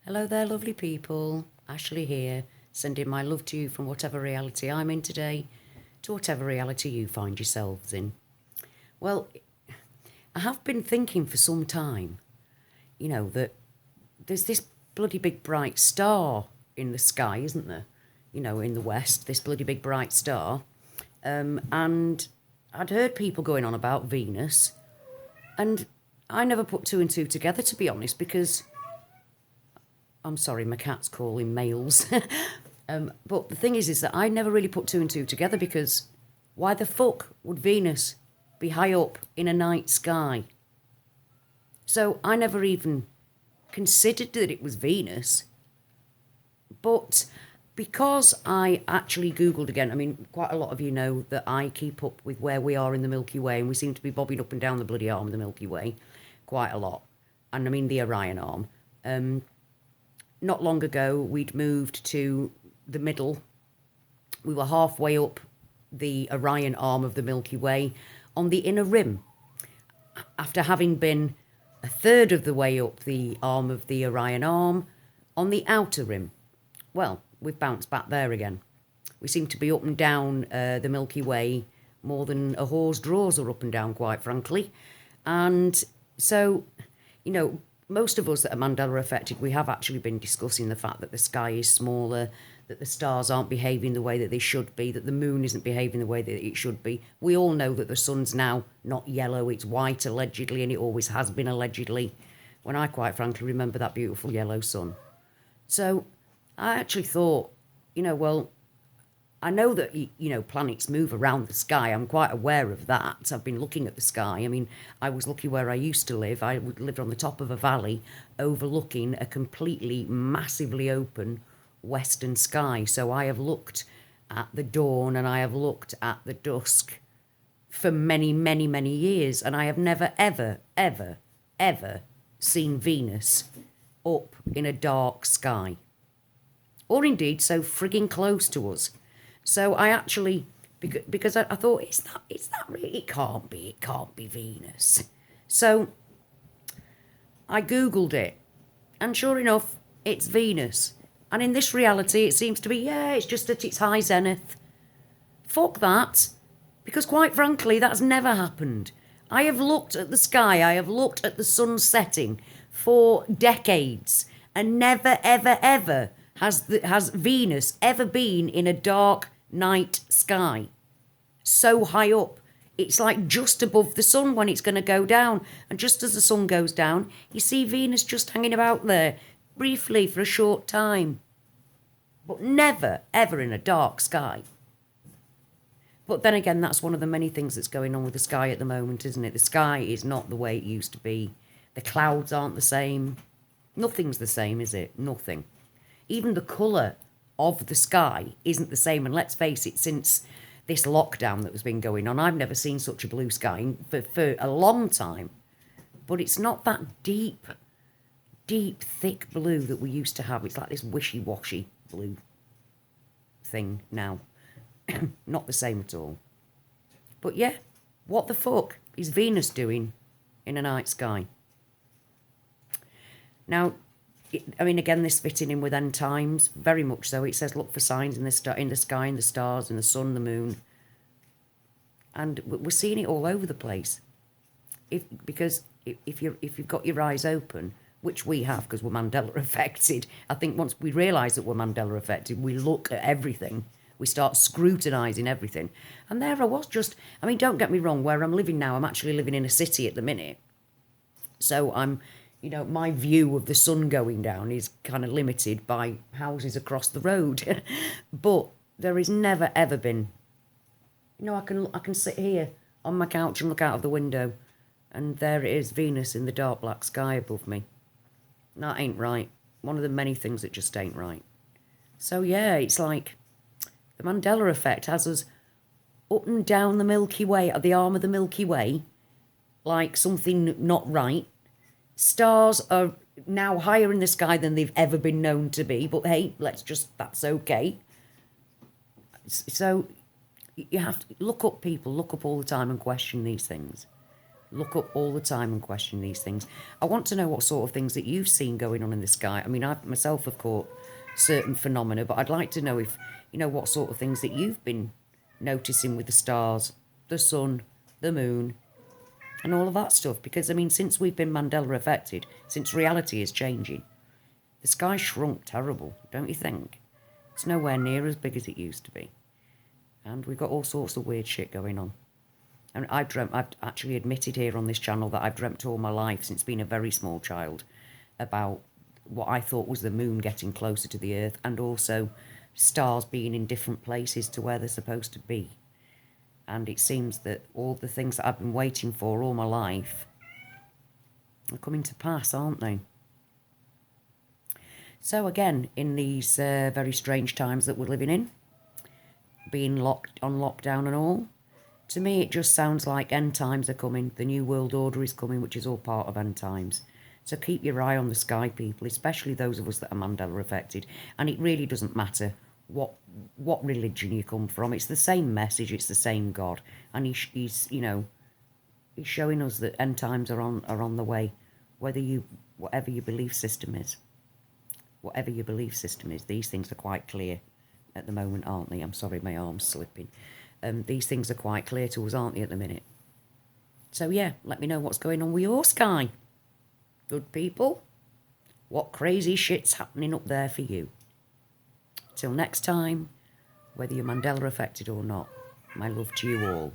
Hello there, lovely people. Ashley here, sending my love to you from whatever reality I'm in today to whatever reality you find yourselves in. Well, I have been thinking for some time, that there's this bloody big bright star in the sky, isn't there? In the west, this bloody big bright star. And I'd heard people going on about Venus, and I never put two and two together, to be honest, because I'm sorry, my cat's calling males. But the thing is that I never really put two and two together because why the fuck would Venus be high up in a night sky? So I never even considered that it was Venus. But because I actually Googled again, I mean, quite a lot of you know that I keep up with where we are in the Milky Way, and we seem to be bobbing up and down the bloody arm of the Milky Way quite a lot. And I mean the Orion arm. Not long ago, we'd moved to the middle. We were halfway up the Orion arm of the Milky Way on the inner rim, after having been a third of the way up the arm of the Orion arm on the outer rim. Well, we've bounced back there again. We seem to be up and down the Milky Way more than a whore's drawers are up and down, quite frankly. And so, most of us that are Mandela affected, we have actually been discussing the fact that the sky is smaller, that the stars aren't behaving the way that they should be, that the moon isn't behaving the way that it should be. We all know that the sun's now not yellow, it's white allegedly, and it always has been allegedly, when I quite frankly remember that beautiful yellow sun. So I actually thought, well, I know that, planets move around the sky. I'm quite aware of that. I've been looking at the sky. I mean, I was lucky where I used to live. I lived on the top of a valley overlooking a completely massively open western sky. So I have looked at the dawn and I have looked at the dusk for many, many, many years. And I have never, ever, ever, ever seen Venus up in a dark sky. Or indeed so frigging close to us. So I actually, because I thought, it's that really, it can't be Venus. So I Googled it, and sure enough, it's Venus. And in this reality, it seems to be, it's just at its high zenith. Fuck that, because quite frankly, that's never happened. I have looked at the sky, I have looked at the sun setting for decades, and never, ever, ever has Venus ever been in a dark night sky so high up. It's like just above the sun when it's going to go down, and just as the sun goes down, you see Venus just hanging about there briefly for a short time, but never ever in a dark sky. But then again, that's one of the many things that's going on with the sky at the moment, isn't it? The sky is not the way it used to be. The clouds aren't the same. Nothing's the same, is it? Nothing. Even the colour of the sky isn't the same. And let's face it, since this lockdown that has been going on, I've never seen such a blue sky for a long time. But it's not that deep, thick blue that we used to have. It's like this wishy-washy blue thing now. Not the same at all. But yeah, what the fuck is Venus doing in a night sky? Now, I mean, again, this fitting in with end times, very much so. It says look for signs in the sky, in the stars, in the sun, the moon, and we're seeing it all over the place. Because if you've got your eyes open, which we have because we're Mandela affected, I think once we realise that we're Mandela affected, we look at everything. We start scrutinising everything. And there I was just, I mean, don't get me wrong, where I'm living now, I'm actually living in a city at the minute. So I'm, my view of the sun going down is kind of limited by houses across the road. But there has never, ever been, I can sit here on my couch and look out of the window, and there it is, Venus in the dark black sky above me. That ain't right. One of the many things that just ain't right. So yeah, it's like the Mandela effect has us up and down the Milky Way, at the arm of the Milky Way, like something not right. Stars are now higher in the sky than they've ever been known to be, but hey, that's okay. So you have to look up people, look up all the time and question these things. look up all the time and question these things. I want to know what sort of things that you've seen going on in the sky. I mean, I myself have caught certain phenomena, but I'd like to know if, what sort of things that you've been noticing with the stars, the sun, the moon, and all of that stuff. Because, I mean, since we've been Mandela affected, since reality is changing, the sky shrunk terrible, don't you think? It's nowhere near as big as it used to be. And we've got all sorts of weird shit going on. And I've actually admitted here on this channel that I've dreamt all my life, since being a very small child, about what I thought was the moon getting closer to the earth, and also stars being in different places to where they're supposed to be. And it seems that all the things that I've been waiting for all my life are coming to pass, aren't they? So again, in these very strange times that we're living in, being on lockdown and all, to me it just sounds like end times are coming. The new world order is coming, which is all part of end times. So keep your eye on the sky, people, especially those of us that are Mandela affected. And it really doesn't matter what religion you come from. It's the same message. It's the same God. And he's he's showing us that end times are on the way. Whatever your belief system is. Whatever your belief system is, these things are quite clear at the moment, aren't they? I'm sorry, my arm's slipping. These things are quite clear to us, aren't they, at the minute? So yeah, let me know what's going on with your sky. Good people, what crazy shit's happening up there for you? Till next time, whether you're Mandela affected or not, my love to you all.